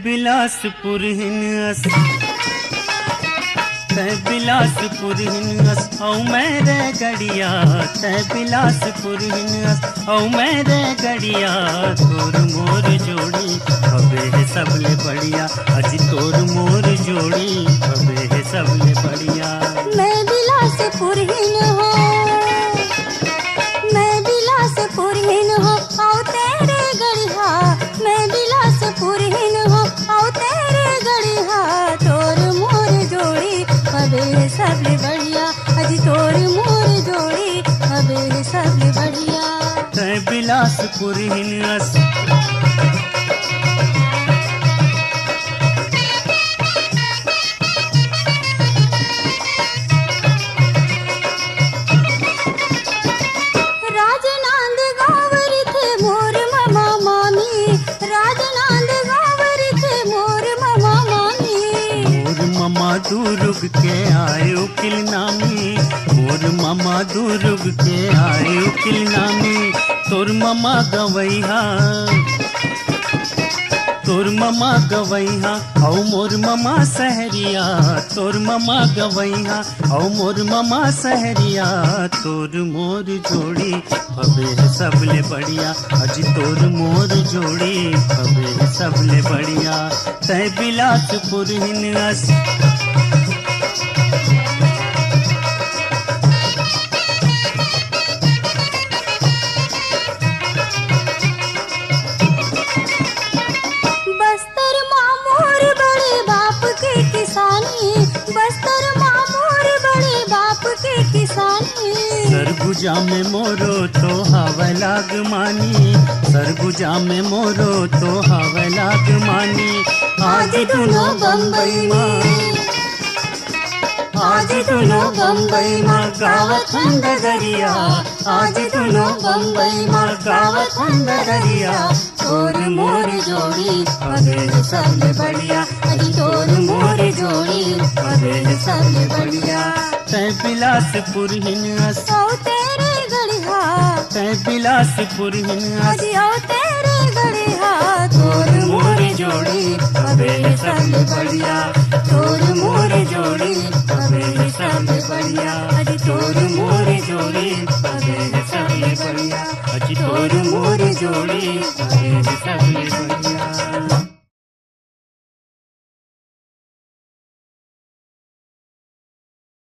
Bilaspur heinous तै Bilaspur heinous औ मेरे गड़िया तै बिलासपुर हिनस औ मेरे गड़िया तोर मोर जोड़ी हवे है सबले बढ़िया अज तोर मोर जोड़ी हवे है सबले बढ़िया। मैं बिलासपुर हिन हो मैं बिलासपुर हिन हो औ तेरे गड़िया मैं बिलासपुर हिन हो औ तेरे गड़िया तोर मोर जोड़ी हवे सबले बढ़िया अज तोर मोर जोड़ी हवे सबले बढ़िया। तै बिलासपुर हिनस राजनांद गांवरी थे मोर मामा मामी राजनांद गांवरी थे मोर मामा मामी मोर मामा दुर्ग के आयो किलनामी मोर मामा दुर्ग के आयो किलनामी तोर मामा गवैहा तोर मामा गवैहा औ मोर मामा सहरिया तोर मामा गवैहा औ मोर मामा सहरिया तोर मोर जोड़ी हवे है सबले बढ़िया अज तोर मोर जोड़ी हवे है सबले बढ़िया। तै बिलासपुर हिनस बस्तर मामोर बड़े बाप के किसानी बस्तर मामोर बड़े बाप के किसानी सरगुजा में मोरो तो हवा लाग मानी सरगुजा में मोरो तो हवा लाग मानी आज दोनों बम्बई माँ आज दोनों बम्बई माँ गावत ठंड दरिया आज दोनों बम्बई माँ गावत ठंड दरिया तोर मोर जोड़ी हवे सबले बढ़िया अजी तोर मोर जोड़ी हवे सबले बढ़िया। तै बिलासपुर हिनस औ तेरे गड़िया तै बिलासपुर हिनस अजी औ तेरे गड़िया तोर मोर जोड़ी हवे सबले बढ़िया तोर मोर जोड़ी हवे सबले बढ़िया अज तोर मोर जोड़ी हवे सबले बढ़िया अज तोर मोर जोड़ी हवे सबले बढ़िया।